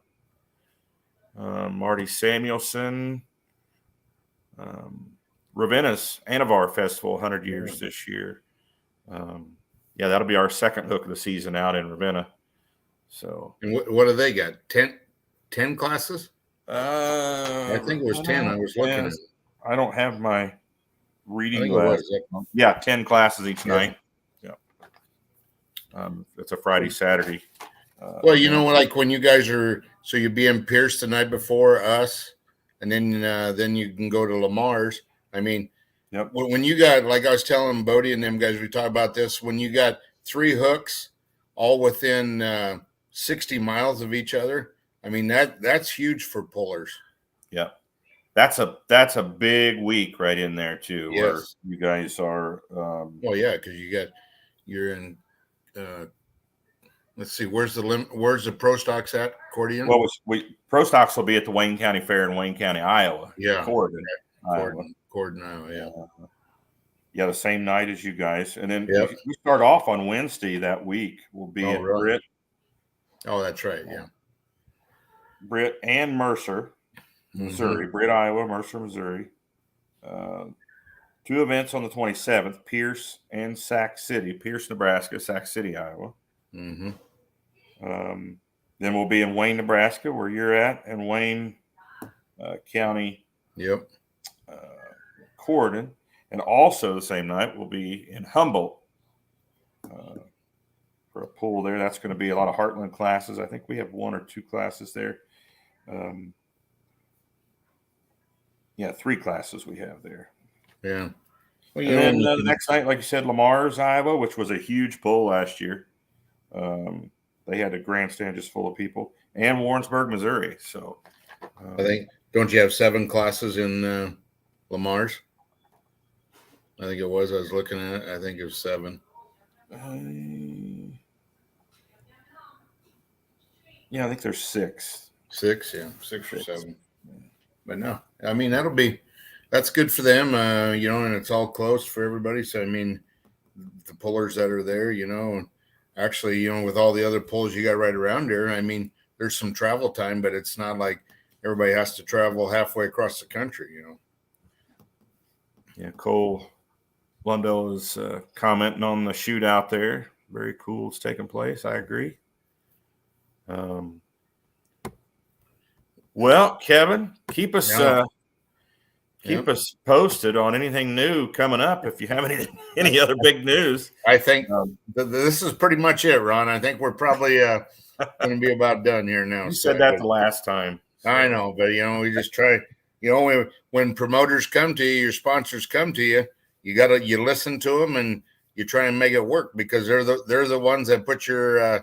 Marty Samuelson. Ravenna's Anavar Festival, 100 years this year. That'll be our second hook of the season out in Ravenna. So, and what do they got? 10 classes? I think it was 10. I was looking at it. I don't have my reading glass. Yeah, 10 classes each night. Yeah. It's a Friday, Saturday. Well, like when you guys so you'd be in Pierce the night before us, and then you can go to Lamar's. I mean, yep. When you got, like I was telling Bodie and them guys, we talked about this, when you got 3 hooks all within 60 miles of each other, I mean, that's huge for pullers. Yeah. That's a big week right in there too, yes. Where you guys are. Well, yeah, because you're in. Let's see, where's the Pro Stocks at, Cordian? Well, Pro Stocks will be at the Wayne County Fair in Wayne County, Iowa. Yeah, Corden, Iowa. Yeah. Yeah, the same night as you guys, and then we start off on Wednesday that week. We'll be at Britt. Oh, that's right. Yeah, Britt and Mercer, Missouri. Britt, Iowa, Mercer, Missouri. 2 events on the 27th: Pierce and Sac City. Pierce, Nebraska; Sac City, Iowa. Then we'll be in Wayne, Nebraska, where you're at, and Wayne County. Yep. Corden, and also the same night we'll be in Humboldt for a pool there. That's going to be a lot of Heartland classes. I think we have 1 or 2 classes there. 3 classes we have there. Yeah. Well, and then the next night, like you said, Lamar's, Iowa, which was a huge pull last year. They had a grandstand just full of people, and Warrensburg, Missouri. So I think, don't you have 7 classes in Lamar's? I think it was. I was looking at it. I think it was 7. I think there's 6. 6, yeah, 6 or 7. But no, I mean that's good for them, and it's all close for everybody. So I mean, the pullers that are there, actually, with all the other pulls you got right around there, I mean, there's some travel time, but it's not like everybody has to travel halfway across the country, Yeah, Cole Lundell is commenting on the shootout there. Very cool. It's taking place. I agree. Well, Kevin, keep us posted on anything new coming up. If you have any other big news, I think this is pretty much it, Ron. I think we're probably going to be about done here now. You said that the last time. So. I know, but we just try. When promoters come to you, your sponsors come to you, you listen to them and you try and make it work, because they're the ones that put your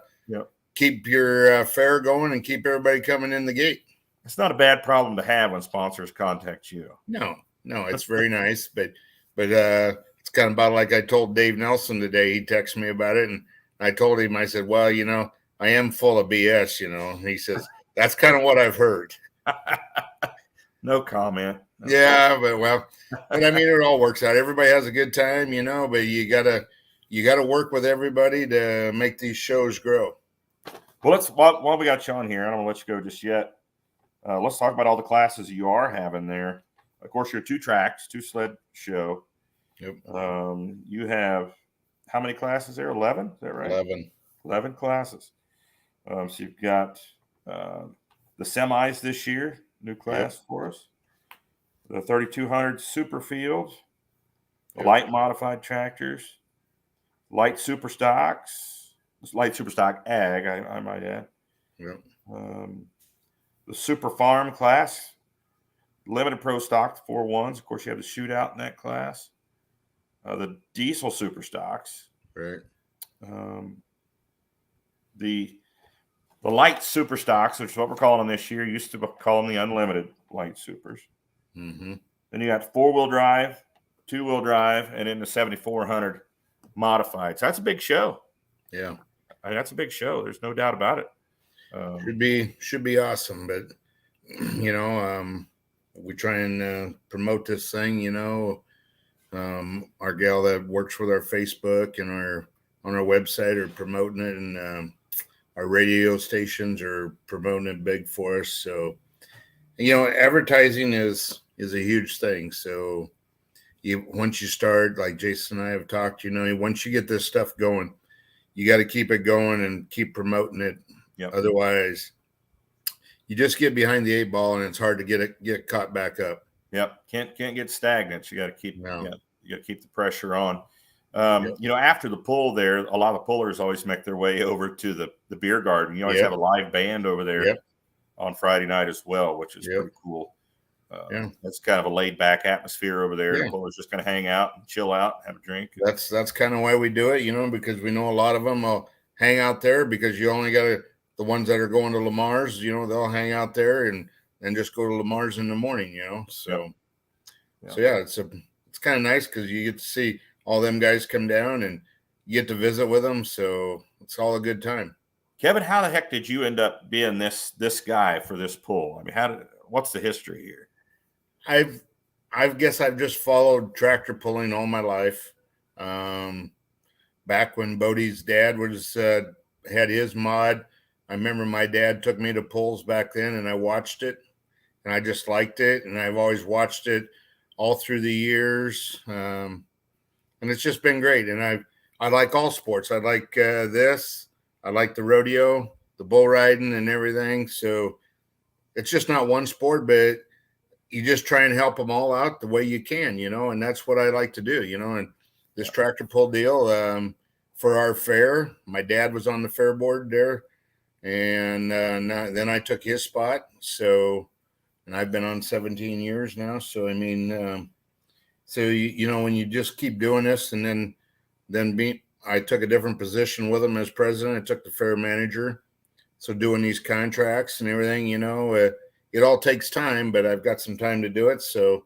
keep your fair going and keep everybody coming in the gate. It's not a bad problem to have when sponsors contact you. No, it's very nice, but it's kind of about like I told Dave Nelson today. He texted me about it, and I told him, I said, well, I am full of BS, and he says, that's kind of what I've heard. No comment. Yeah, but I mean, it all works out. Everybody has a good time, but you gotta work with everybody to make these shows grow. Well, while we got you on here, I don't want to let you go just yet. Let's talk about all the classes you are having there. Of course, you're 2 tracks, 2 sled show. Yep. You have how many classes there? 11? Is that right? 11 classes. So you've got the semis this year, new class for us. The 3200 Super Field, the light modified tractors, light super stocks, light super stock ag, I might add. Yep. The Super Farm class, limited pro stock 4.1s. Of course, you have the shootout in that class. The diesel super stocks. Right. The light super stocks, which is what we're calling them this year, used to call them the unlimited light supers. Mm-hmm. Then you got 4-wheel drive, 2-wheel drive, and then the 7400 modified. So that's a big show. Yeah. I mean, that's a big show. There's no doubt about it. Should be awesome, but we try and promote this thing. Our gal that works with our Facebook and on our website are promoting it, and our radio stations are promoting it big for us. So advertising is a huge thing. So once you start, like Jason and I have talked, once you get this stuff going, you got to keep it going and keep promoting it. Yep. Otherwise, you just get behind the 8 ball, and it's hard to get caught back up. Yep, can't get stagnant. You got to keep you got to keep the pressure on. After the pull, there, a lot of pullers always make their way over to the beer garden. You always have a live band over there on Friday night as well, which is pretty cool. It's kind of a laid back atmosphere over there. The pullers just kind of hang out and chill out, have a drink. That's kind of why we do it, because we know a lot of them will hang out there, because you only got the ones that are going to Lamar's, they'll hang out there and just go to Lamar's in the morning, So, it's kind of nice, because you get to see all them guys come down and you get to visit with them. So it's all a good time. Kevin, how the heck did you end up being this guy for this pull? I mean, what's the history here? I guess I've just followed tractor pulling all my life. Back when Bodie's dad had his mod, I remember my dad took me to pulls back then, and I watched it, and I just liked it, and I've always watched it all through the years, and it's just been great. And I like all sports. I like this. I like the rodeo, the bull riding, and everything. So it's just not one sport, but you just try and help them all out the way you can, and that's what I like to do, and this tractor pull deal for our fair. My dad was on the fair board there, and then I took his spot. So, and I've been on 17 years now. So, I mean, when you just keep doing this, and then I took a different position with him as president. I took the fair manager. So doing these contracts and everything, it all takes time, but I've got some time to do it. So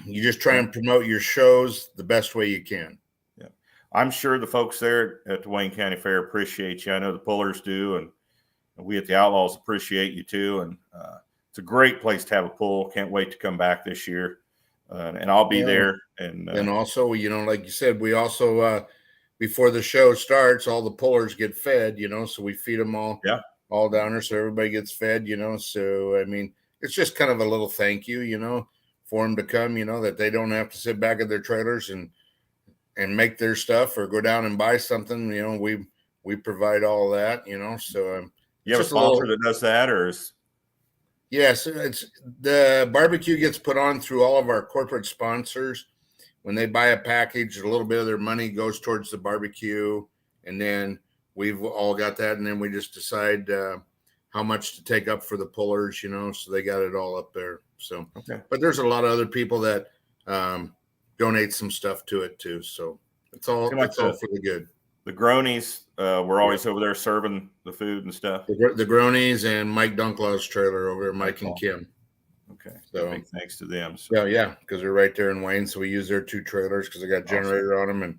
you just try and promote your shows the best way you can. Yeah. I'm sure the folks there at the Wayne County Fair appreciate you. I know the pullers do, and we at the Outlaws appreciate you too. And it's a great place to have a pull. Can't wait to come back this year. And I'll be there. And also, like you said, we also, before the show starts, all the pullers get fed, so we feed them all. Yeah. All down there, so everybody gets fed, So I mean, it's just kind of a little thank you, for them to come, that they don't have to sit back at their trailers and make their stuff or go down and buy something. We provide all of that, so you have a sponsor that does that, or is? Yes, it's the barbecue gets put on through all of our corporate sponsors. When they buy a package, a little bit of their money goes towards the barbecue, and then we've all got that, and then we just decide how much to take up for the pullers, so they got it all up there. So, okay. But there's a lot of other people that donate some stuff to it too. So it's all for the good. The Gronies were always over there serving the food and stuff. The Gronies and Mike Dunklaw's trailer over there, Mike and Kim. Okay. So big thanks to them. So. Yeah, because they're right there in Wayne. So we use their 2 trailers because they got a generator on them, and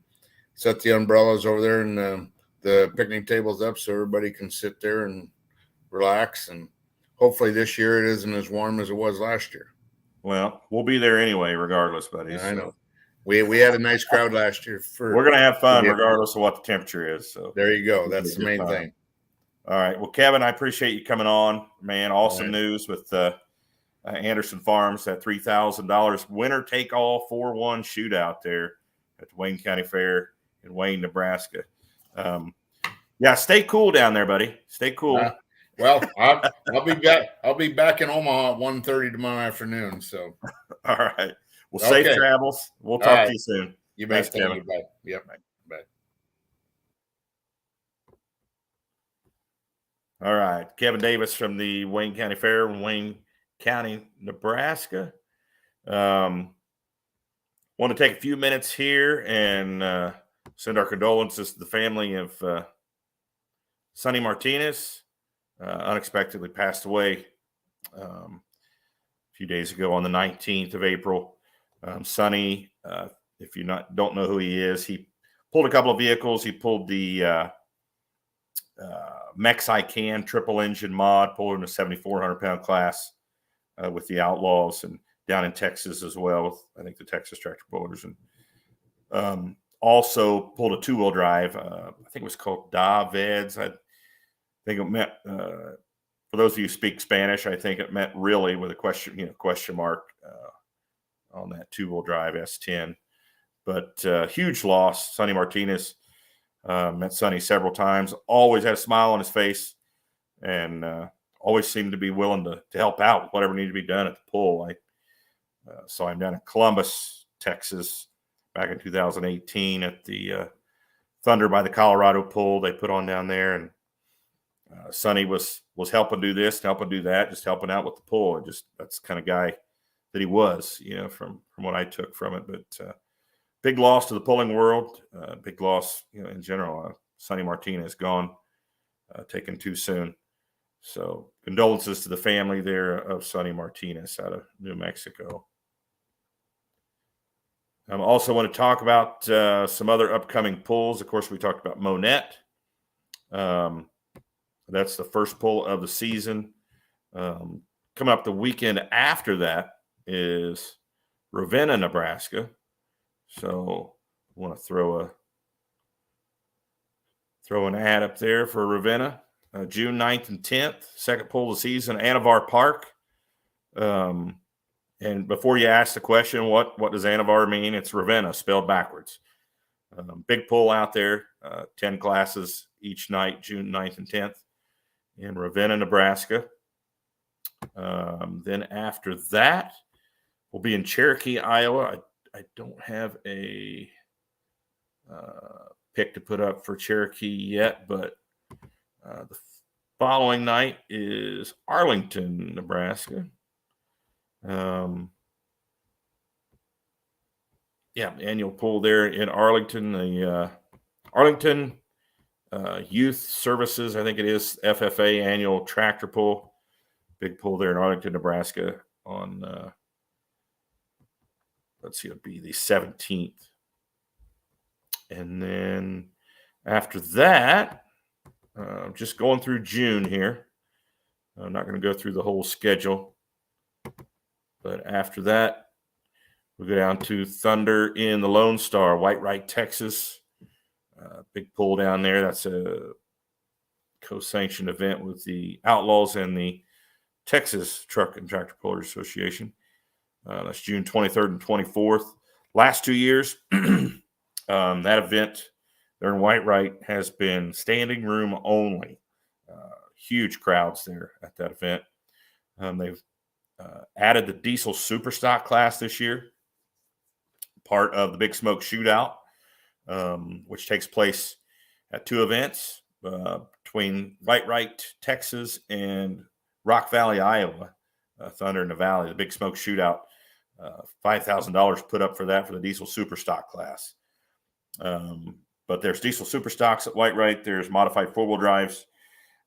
set the umbrellas over there and the picnic tables up so everybody can sit there and relax. And hopefully this year it isn't as warm as it was last year. Well, we'll be there anyway, regardless, buddy. Yeah, I know. We had a nice crowd last year. We're going to have fun regardless of what the temperature is. So there you go. That's the main thing. All right. Well, Kevin, I appreciate you coming on, man. Awesome news with Anderson Farms, that $3,000 winner take all 4-1 shootout there at the Wayne County Fair in Wayne, Nebraska. Stay cool down there, buddy. Stay cool. Well, I'll be back. I'll be back in Omaha at 1:30 tomorrow afternoon. So, all right. Well, safe travels. We'll talk to you soon. You bet. Thanks, Kevin. Bye. Yep. Bye. All right. Kevin Davis from the Wayne County Fair in Wayne County, Nebraska. Want to take a few minutes here and send our condolences to the family of Sonny Martinez. Unexpectedly passed away a few days ago on the 19th of April. Sonny, if you don't know who he is, he pulled a couple of vehicles. He pulled the Mex-I-Can triple engine mod, pulled in a 7,400-pound class with the Outlaws, and down in Texas as well with, I think, the Texas Tractor Pullers. And also pulled a 2-wheel drive. I think it was called Davids. I think it meant, for those of you who speak Spanish, I think it meant really with a question mark on that 2-wheel drive S10. But huge loss. Sonny Martinez, met Sonny several times, always had a smile on his face, and always seemed to be willing to help out with whatever needed to be done at the pull. I saw him down in Columbus, Texas, back in 2018 at the Thunder by the Colorado pull they put on down there. And Sonny was helping do this, helping do that, just helping out with the pull. And just that's the kind of guy that he was, from what I took from it. But big loss to the pulling world, big loss, in general. Sonny Martinez gone, taken too soon. So condolences to the family there of Sonny Martinez out of New Mexico. I also want to talk about some other upcoming pulls. Of course, we talked about Monett. That's the first pull of the season. Coming up the weekend after that is Ravenna, Nebraska. So I want to throw an ad up there for Ravenna. June 9th and 10th, second pull of the season, Anavar Park. And before you ask the question, what does Anavar mean? It's Ravenna, spelled backwards. Big pull out there, 10 classes each night, June 9th and 10th in Ravenna, Nebraska. Then after that, we'll be in Cherokee, Iowa. I don't have a pick to put up for Cherokee yet, but the following night is Arlington, Nebraska. Annual pull there in Arlington. The Arlington Youth Services, I think it is, FFA annual tractor pull. Big pull there in Arlington, Nebraska on, it'll be the 17th. And then after that, just going through June here. I'm not going to go through the whole schedule. But after that, we go down to Thunder in the Lone Star, Whitewright, Texas. Big pull down there. That's a co-sanctioned event with the Outlaws and the Texas Truck and Tractor Pullers Association. That's June 23rd and 24th. Last 2 years, that event there in Whitewright has been standing room only. Huge crowds there at that event. They've added the diesel superstock class this year, part of the Big Smoke Shootout, which takes place at 2 events between Whitewright, Texas, and Rock Valley, Iowa. Thunder in the Valley, the Big Smoke Shootout. $5,000 put up for that for the diesel superstock class. But there's diesel superstocks at Whitewright. There's modified 4-wheel drives.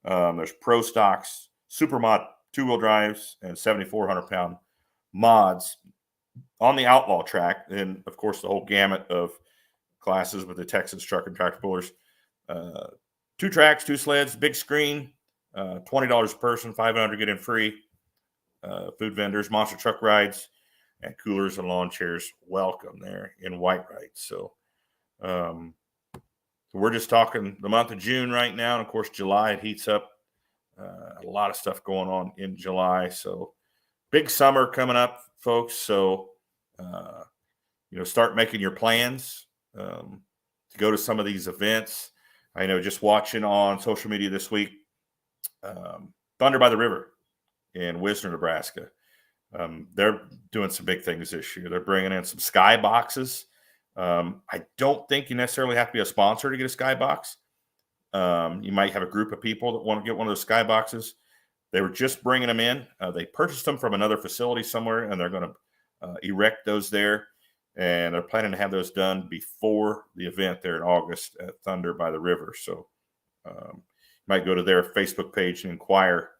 There's pro stocks, super mod 2-wheel drives, and 7,400-pound mods on the Outlaw track. And of course, the whole gamut of classes with the Texas truck and tractor pullers. 2 tracks, 2 sleds, big screen, $20 a person, $500 get in free. Food vendors, monster truck rides, and coolers and lawn chairs welcome there in Whitewright. So we're just talking the month of June right now. And of course, July, it heats up. A lot of stuff going on in July. So big summer coming up, folks. So, start making your plans to go to some of these events. I know just watching on social media this week, Thunder by the River in Wisner, Nebraska. They're doing some big things this year. They're bringing in some sky boxes. I don't think you necessarily have to be a sponsor to get a sky box. You might have a group of people that want to get one of those sky boxes. They were just bringing them in. They purchased them from another facility somewhere, and they're going to erect those there. And they're planning to have those done before the event there in August at Thunder by the River. So you might go to their Facebook page and inquire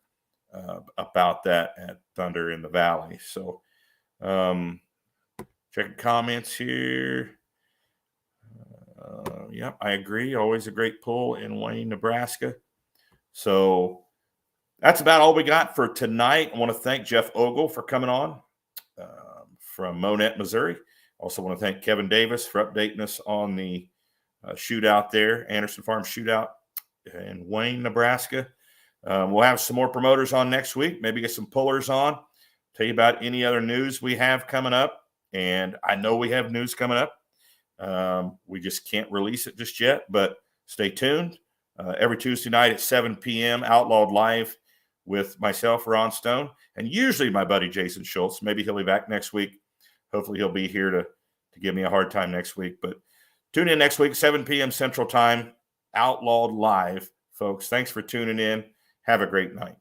about that at Thunder in the Valley. So checking comments here. Yep, I agree. Always a great pull in Wayne, Nebraska. So that's about all we got for tonight. I want to thank Jeff Ogle for coming on from Monett, Missouri. Also want to thank Kevin Davis for updating us on the shootout there, Anderson Farm Shootout in Wayne, Nebraska. We'll have some more promoters on next week, maybe get some pullers on, tell you about any other news we have coming up. And I know we have news coming up. We just can't release it just yet, but stay tuned. Every Tuesday night at 7 p.m., Outlawed Live with myself, Ron Stone, and usually my buddy Jason Schultz. Maybe he'll be back next week. Hopefully he'll be here to give me a hard time next week. But tune in next week, 7 p.m. Central Time, Outlawed Live. Folks, thanks for tuning in. Have a great night.